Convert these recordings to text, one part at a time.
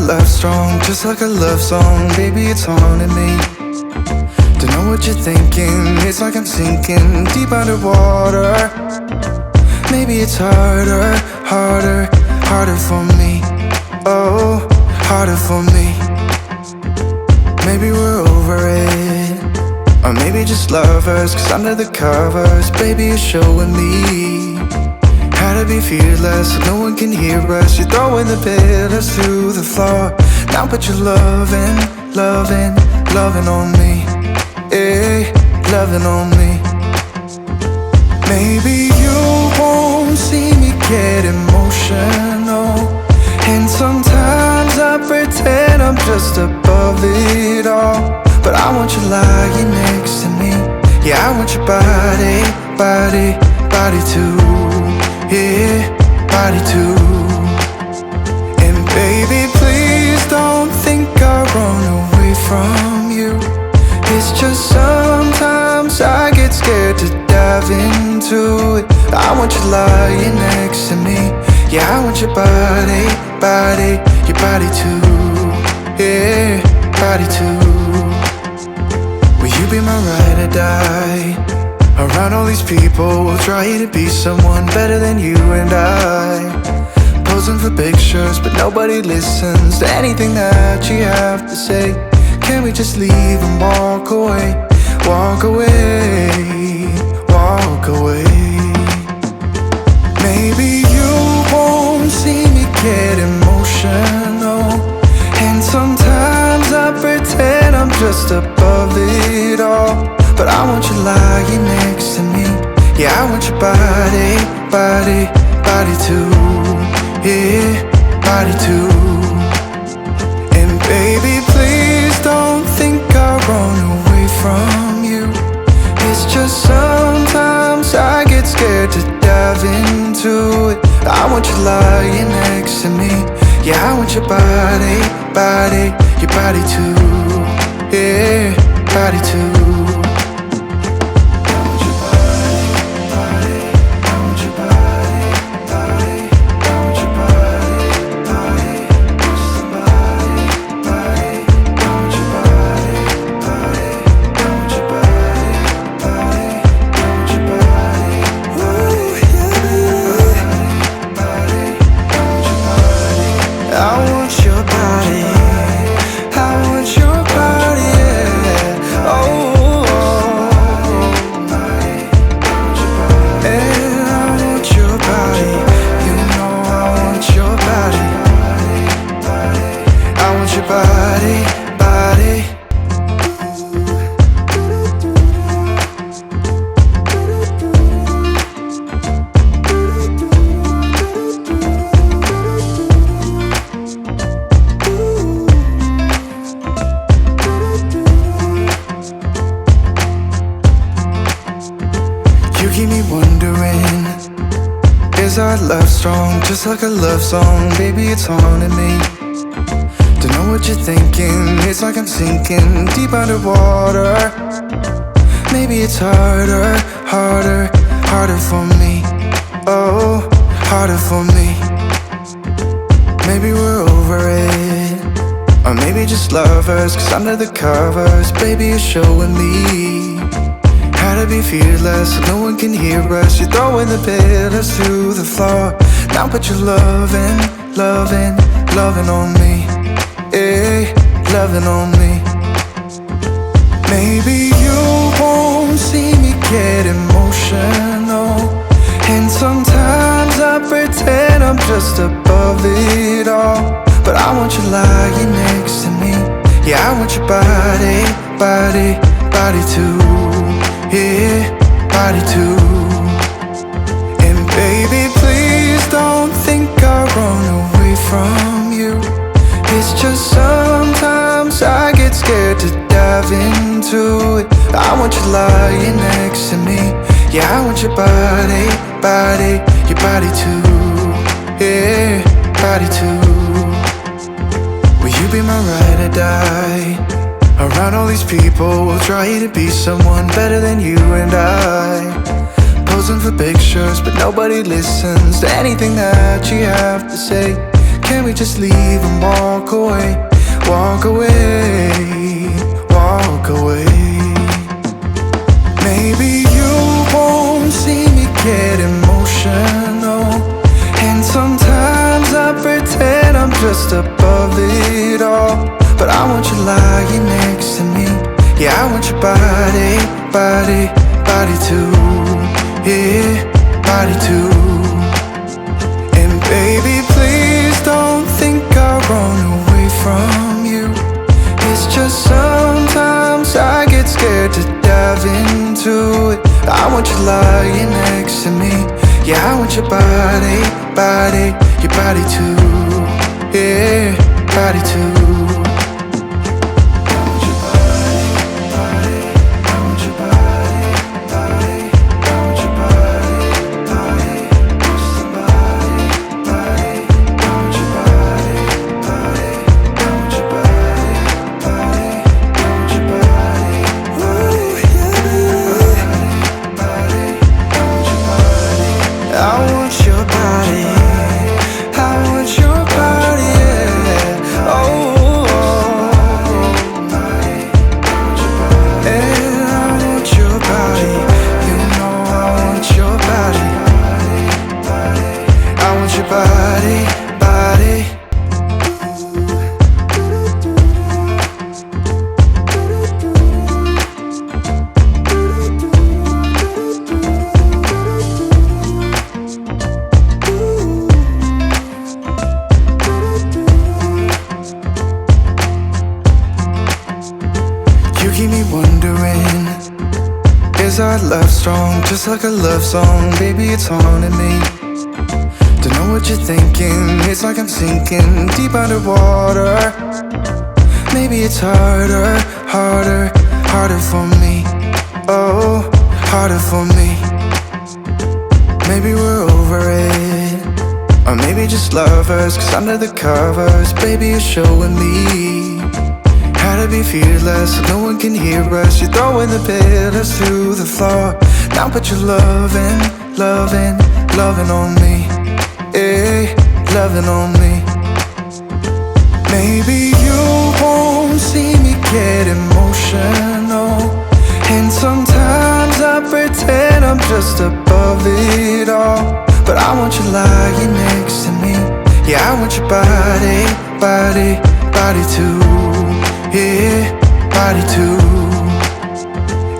love strong, just like a love song. Baby, it's haunting me. Don't know what you're thinking. It's like I'm sinking deep underwater. Maybe it's harder, harder, harder for me. Oh, harder for me. Maybe we're over it, or maybe just lovers. Cause under the covers, baby, you're showing me how to be fearless so no one can hear us. You're throwing the pillars through the floor. Now put your loving, loving, loving on me. Eh, loving on me. Maybe you won't see me get emotional, and sometimes I pretend I'm just above it all. But I want you lying next to me. Yeah, I want your body, body, body too. Yeah, body too. And baby, please don't think I run away from you. It's just sometimes I get scared to dive into it. I want you lying next to me. Yeah, I want your body, body, your body too. Yeah, body too. Will you be my ride or die? Around all these people, we'll try to be someone better than you and I. Posing for pictures, but nobody listens to anything that you have to say. Can we just leave and walk away? Walk away, walk away. Maybe you won't see me get emotional, and sometimes I pretend I'm just above it all. But I want you lying next to me. Yeah, I want your body, body, body too. Yeah, body too. And baby, please don't think I run away from you. It's just sometimes I get scared to dive into it. I want you lying next to me. Yeah, I want your body, body, your body too. Yeah, body too. You keep me wondering, is our love strong, just like a love song? Baby, it's haunting me. Don't know what you're thinking. It's like I'm sinking deep underwater. Maybe it's harder, harder, harder for me. Oh, harder for me. Maybe we're over it, or maybe just lovers. Cause under the covers, baby, you're showing me how to be fearless so no one can hear us. You're throwing the pillars through the floor. Now put your loving, loving, loving on me. Eh, loving on me. Maybe you won't see me get emotional, and sometimes I pretend I'm just above it all. But I want you lying next to me. Yeah, I want your body, body, body too. Yeah, body too. And baby, please don't think I run away from you. It's just sometimes I get scared to dive into it. I want you lying next to me. Yeah, I want your body, body, your body too. Yeah, body too. Will you be my ride or die? Around all these people, we'll try to be someone better than you and I. Posing for pictures, but nobody listens to anything that you have to say. Can we just leave and walk away? Walk away, walk away. Maybe you won't see me get emotional, and sometimes I pretend I'm just above it all. But I want you lying next to me. Yeah, I want your body, body, body too. Yeah, body too. And baby, please don't think I'll run away from you. It's just sometimes I get scared to dive into it. I want you lying next to me. Yeah, I want your body, body, your body too. Yeah, body too. Is our love strong, just like a love song? Baby, it's haunting me. Don't know what you're thinking. It's like I'm sinking deep underwater. Maybe it's harder, harder, harder for me. Oh, harder for me. Maybe we're over it, or maybe just lovers. Cause under the covers, baby, you're showing me how to be fearless so no one can hear us. You're throwing the pillars through the floor. Now put your loving, loving, loving on me. Eh, loving on me. Maybe you won't see me get emotional, and sometimes I pretend I'm just above it all. But I want you lying next to me. Yeah, I want your body, body, body too. Yeah, body too.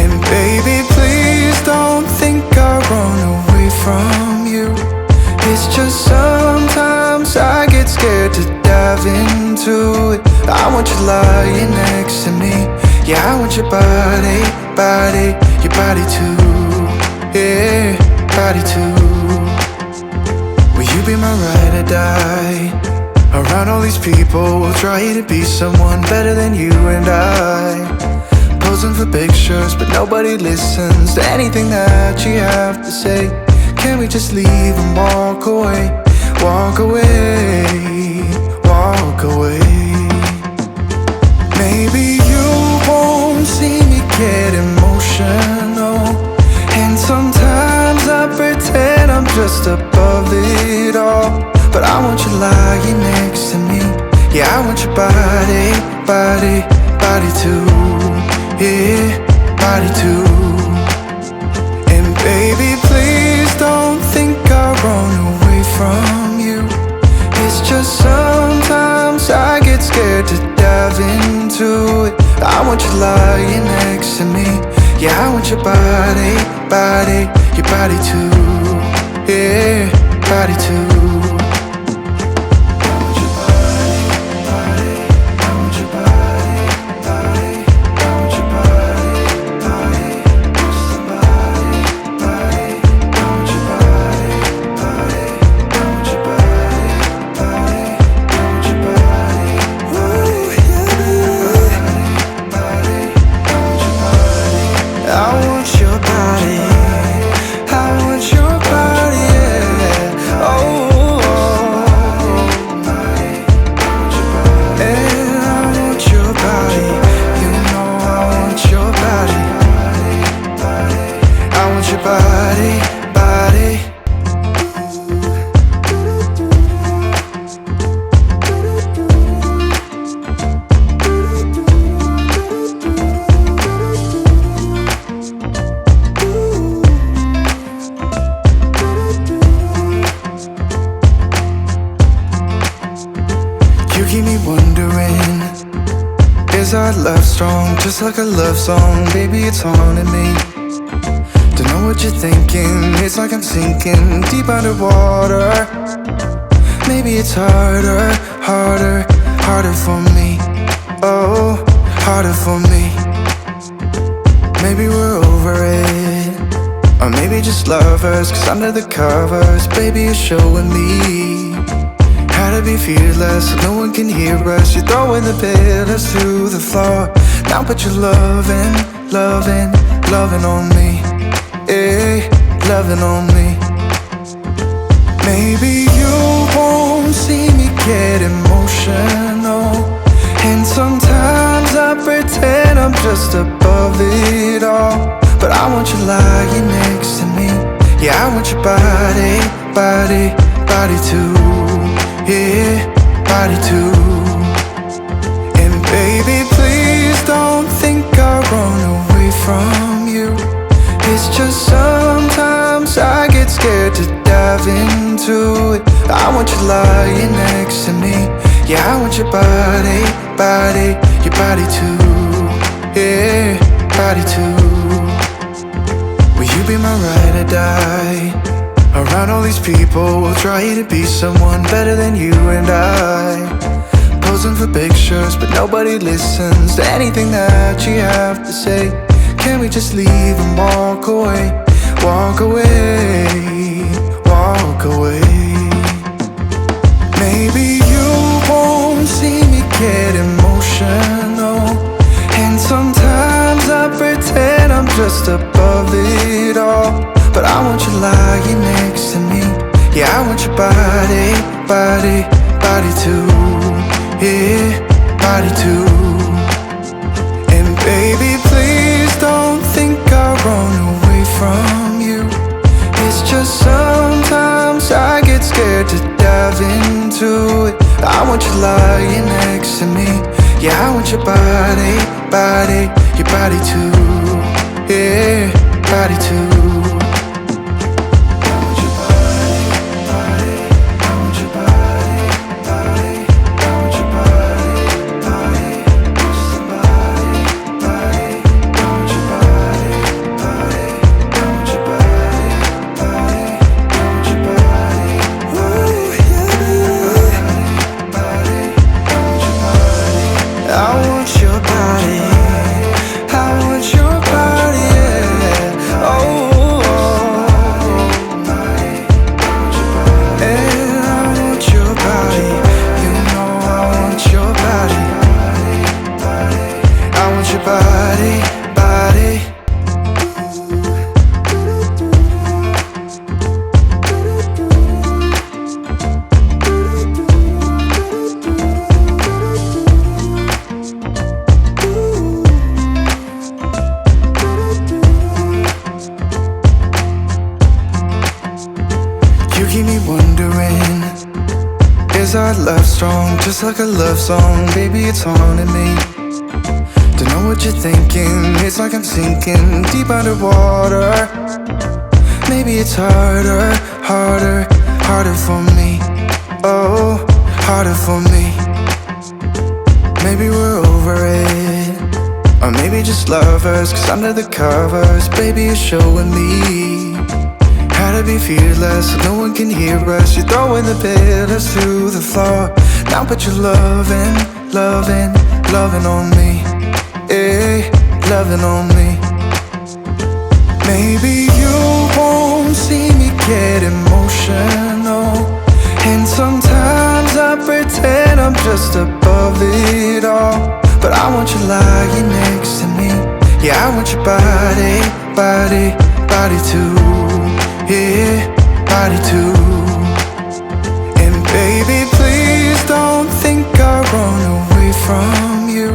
And baby, please don't think I'll run away from you. It's just sometimes I get scared to dive into it. I want you lying next to me. Yeah, I want your body, body, your body too. Yeah, body too. Will you be my ride or die? Around all these people, we'll try to be someone better than you and I. Posing for pictures, but nobody listens to anything that you have to say. Can we just leave and walk away? Walk away, walk away. Maybe you won't see me get emotional, and sometimes I pretend I'm just above it all. But I want you lying next to me. Yeah, I want your body, body, body too. Yeah, body too. And baby, please don't think I'll run away from you. It's just sometimes I get scared to dive into it. I want you lying next to me. Yeah, I want your body, body, your body too. Yeah, body too. love strong, just like a love song. Baby, it's haunting me. Don't know what you're thinking. It's like I'm sinking deep underwater. Maybe it's harder, harder, harder for me. Oh, harder for me. Maybe we're over it, or maybe just lovers. Cause under the covers, baby, you're showing me how to be fearless so no one can hear us. You're throwing the pillars through the floor. Now put your loving, loving, loving on me. Yeah, loving on me. Maybe you won't see me get emotional, and sometimes I pretend I'm just above it all. But I want you lying next to me. Yeah, I want your body, body, body too. Yeah, body too. And baby, please don't think I run away from you. It's just sometimes I get scared to dive into it. I want you lying next to me. Yeah, I want your body, body, your body too. Yeah, body too. Will you be my ride or die? Around all these people, we'll try to be someone better than you and I. Posing for pictures, but nobody listens to anything that you have to say. Can we just leave and walk away? Walk away, walk away. Maybe you won't see me get emotional, and sometimes I pretend I'm just above it all. But I want you lying next to me. Yeah, I want your body, body, body too. Yeah, body too. And baby, please don't think I run away from you. It's just sometimes I get scared to dive into it. I want you lying next to me. Yeah, I want your body, body, your body too. Yeah, body too. You keep me wondering, is our love strong, just like a love song? Baby, it's haunting me. Don't know what you're thinking. It's like I'm sinking deep underwater. Maybe it's harder, harder, harder for me. Oh, harder for me. Maybe we're over it, or maybe just lovers. Cause under the covers, baby, you're showing me how to be fearless so no one can hear us. You're throwing the pillars through the floor. Now put your loving, loving, loving on me. Yeah, loving on me. Maybe you won't see me get emotional, and sometimes I pretend I'm just above it all. But I want you lying next to me. Yeah, I want your body, body, body too. Yeah, body too. And baby, please don't think I run away from you.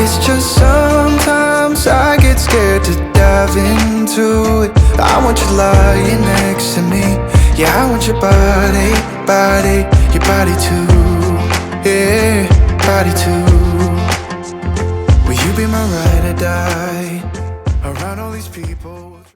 It's just sometimes I get scared to dive into it. I want you lying next to me. Yeah, I want your body, body, your body too. Yeah, body too. Will you be my ride or die? Around all these people